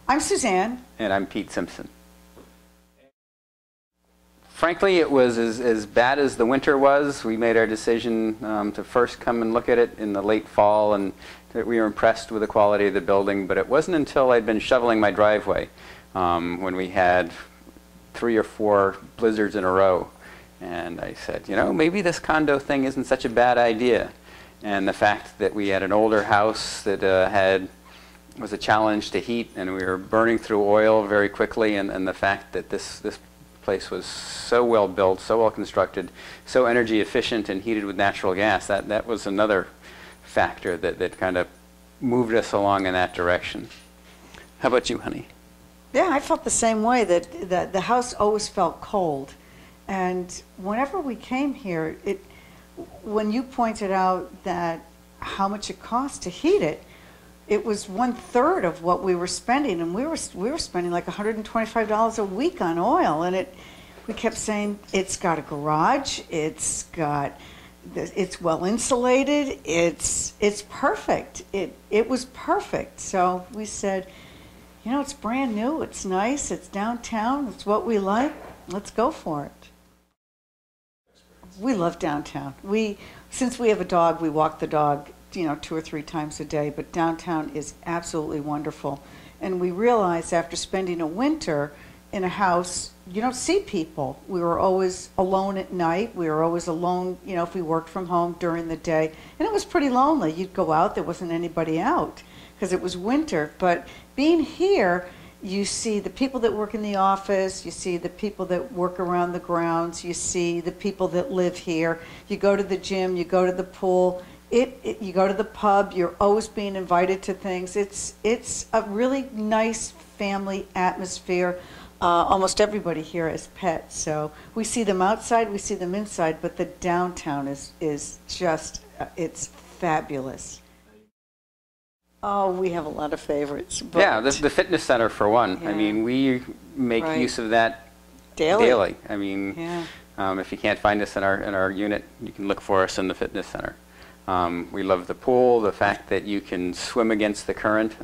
I'm Suzanne. And I'm Pete Simpson. Frankly, it was as bad as the winter was. We made our decision to first come and look at it in the late fall, and we were impressed with the quality of the building. But it wasn't until I'd been shoveling my driveway when we had 3 or 4 blizzards in a row. And I said, you know, maybe this condo thing isn't such a bad idea. And the fact that we had an older house that was a challenge to heat, and we were burning through oil very quickly, and the fact that this place was so well built, so well constructed, so energy efficient and heated with natural gas, that was another factor that kind of moved us along in that direction. How about you, honey? Yeah, I felt the same way, that the house always felt cold. And whenever we came here, when you pointed out that how much it cost to heat it, it was 1/3 of what we were spending, and we were spending like $125 a week on oil, and we kept saying it's got a garage, it's well insulated, it's perfect. It was perfect. So we said, you know, it's brand new, it's nice, it's downtown, it's what we like. Let's go for it. We love downtown. Since we have a dog, we walk the dog, you know, 2 or 3 times a day, but downtown is absolutely wonderful. And we realized after spending a winter in a house, you don't see people. We were always alone at night. We were always alone, you know, if we worked from home during the day. And it was pretty lonely. You'd go out, there wasn't anybody out because it was winter. But being here, you see the people that work in the office, you see the people that work around the grounds, you see the people that live here. You go to the gym, you go to the pool. You go to the pub, you're always being invited to things. It's a really nice family atmosphere. Almost everybody here has pets, so we see them outside, we see them inside, but the downtown is just, it's fabulous. Oh, we have a lot of favorites. But yeah, the fitness center for one. Yeah. I mean, we make use of that daily. I mean, if you can't find us in our unit, you can look for us in the fitness center. We love the pool, the fact that you can swim against the current.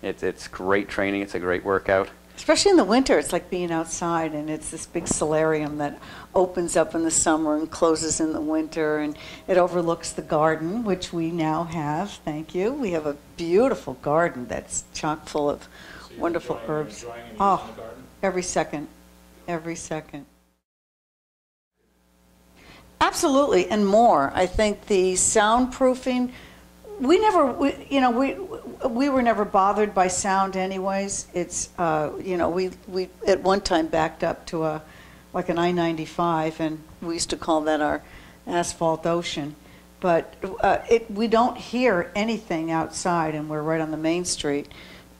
It's great training, it's a great workout. Especially in the winter, it's like being outside, and it's this big solarium that opens up in the summer and closes in the winter, and it overlooks the garden, which we now have, thank you. We have a beautiful garden that's chock full of wonderful herbs. Oh, every second, every second. Absolutely, and more. I think the soundproofing, we were never bothered by sound anyways. It's, you know, we at one time backed up to like an I-95, and we used to call that our asphalt ocean. But we don't hear anything outside, and we're right on the main street.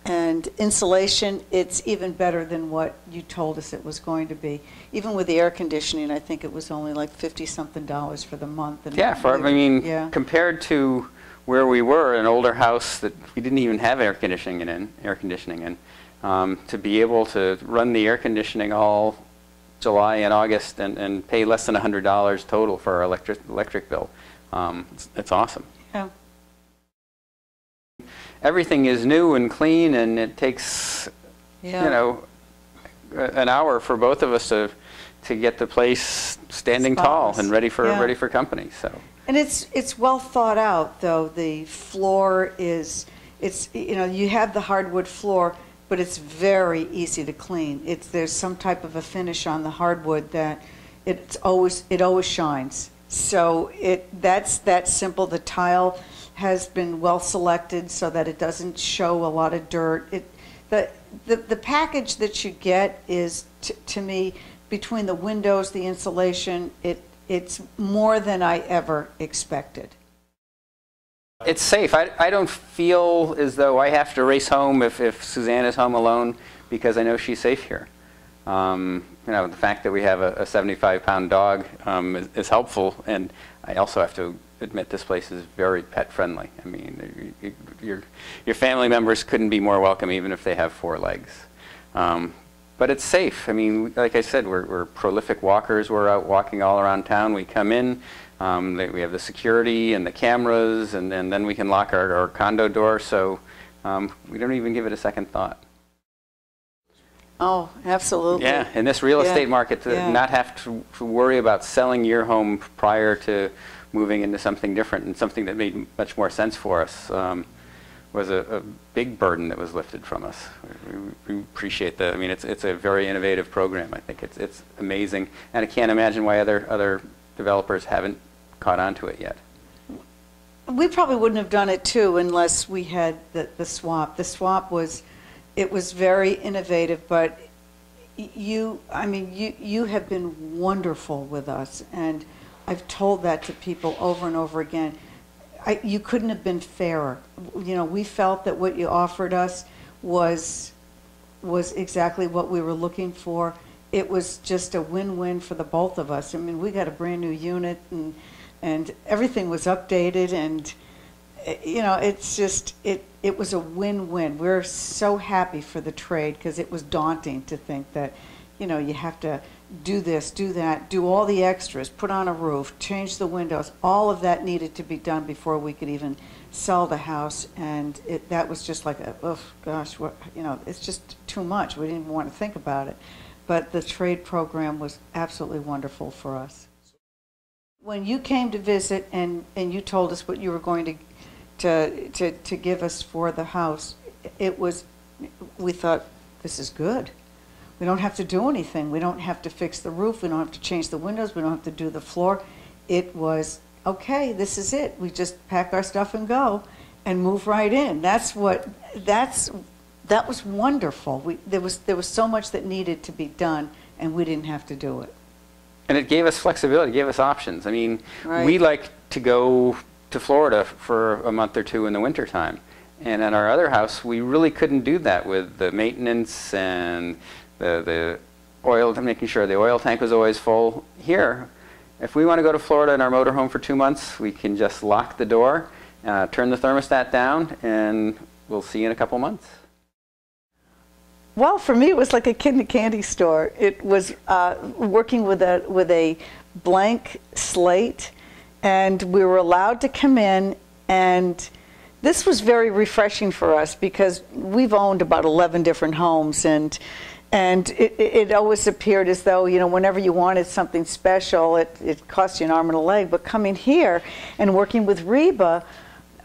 And insulation, it's even better than what you told us it was going to be. Even with the air conditioning, I think it was only like $50-something for the month. And yeah, compared to where we were, an older house that we didn't even have air conditioning in, to be able to run the air conditioning all July and August and pay less than $100 total for our electric bill, it's awesome. Yeah. Everything is new and clean, and it takes, you know, an hour for both of us to get the place standing tall and ready for company. So. And it's well thought out, though. The floor is, you know, you have the hardwood floor, but it's very easy to clean. There's some type of a finish on the hardwood that it always shines. So that's that simple. The tile has been well selected so that it doesn't show a lot of dirt. The package that you get is, to me, between the windows, the insulation, it's more than I ever expected. It's safe. I don't feel as though I have to race home if Suzanne is home alone, because I know she's safe here. You know, the fact that we have a 75-pound dog is helpful, and I also have to admit this place is very pet friendly. I mean, your family members couldn't be more welcome, even if they have 4 legs. But it's safe. I mean, like I said, we're prolific walkers. We're out walking all around town. We come in, we have the security and the cameras, and then we can lock our condo door, so we don't even give it a second thought. Oh, absolutely. Yeah, in this real Yeah. estate market, to Yeah. not have to worry about selling your home prior to moving into something different and something that made much more sense for us was a big burden that was lifted from us. We appreciate that. I mean, it's a very innovative program. I think it's amazing, and I can't imagine why other developers haven't caught on to it yet. We probably wouldn't have done it too unless we had the swap. The swap was very innovative, but you have been wonderful with us, and I've told that to people over and over again. You couldn't have been fairer. You know, we felt that what you offered us was exactly what we were looking for. It was just a win-win for the both of us. I mean, we got a brand new unit, and everything was updated, and you know, it's just it was a win-win. We're so happy for the trade, because it was daunting to think that, you know, you have to do this, do that, do all the extras, put on a roof, change the windows. All of that needed to be done before we could even sell the house, and that was just like oh gosh, what, you know, it's just too much. We didn't even want to think about it. But the trade program was absolutely wonderful for us. When you came to visit and you told us what you were going to give us for the house, we thought, this is good. We don't have to do anything. We don't have to fix the roof. We don't have to change the windows. We don't have to do the floor. It was, okay, this is it. We just pack our stuff and go and move right in. That was wonderful. There was so much that needed to be done, and we didn't have to do it. And it gave us flexibility, gave us options. I mean, Right. we like to go to Florida for a month or two in the wintertime. And at our other house, we really couldn't do that with the maintenance and the oil, making sure the oil tank was always full. Here, if we want to go to Florida in our motorhome for 2 months, we can just lock the door, turn the thermostat down, and we'll see you in a couple months. Well, for me, it was like a kid in a candy store. It was working with a blank slate, and we were allowed to come in, and this was very refreshing for us because we've owned about 11 different homes, and it always appeared as though, you know, whenever you wanted something special, it cost you an arm and a leg. But coming here and working with Reba,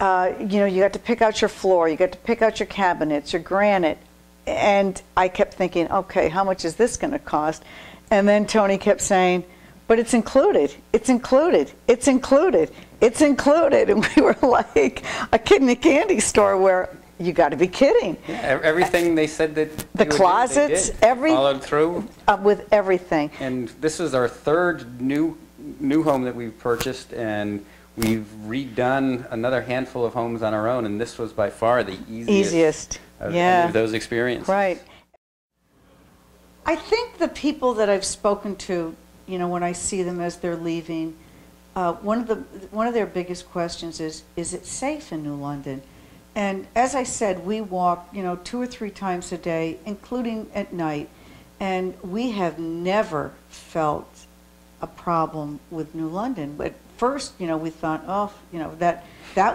you know, you got to pick out your floor, you got to pick out your cabinets, your granite. And I kept thinking, okay, how much is this going to cost? And then Tony kept saying, but it's included, it's included, it's included, it's included. And we were like a kid in a candy store where you got to be kidding. Yeah, everything they said that the closets, followed through. With everything. And this was our third new home that we've purchased, and we've redone another handful of homes on our own, and this was by far the easiest. Of any of those experiences. Right. I think the people that I've spoken to, you know, when I see them as they're leaving, one of their biggest questions is it safe in New London? And as I said, we walk, you know, 2 or 3 times a day, including at night, and we have never felt a problem with New London. But first, you know, we thought, oh, you know, that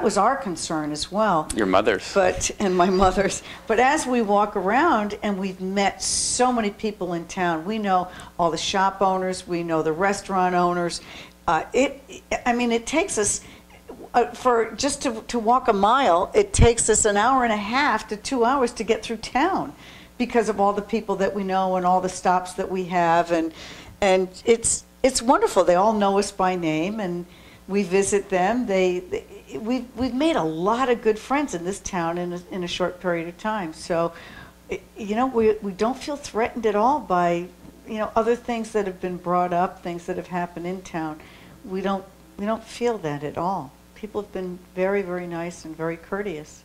was our concern as well. Your mother's. And my mother's. But as we walk around, and we've met so many people in town, we know all the shop owners, we know the restaurant owners. I mean, it takes us, for just to walk a mile, it takes us an hour and a half to 2 hours to get through town because of all the people that we know and all the stops that we have. And it's wonderful. They all know us by name, and we visit them. We've made a lot of good friends in this town in a short period of time. So, you know, we don't feel threatened at all by, you know, other things that have been brought up, things that have happened in town. We don't feel that at all. People have been very, very nice and very courteous.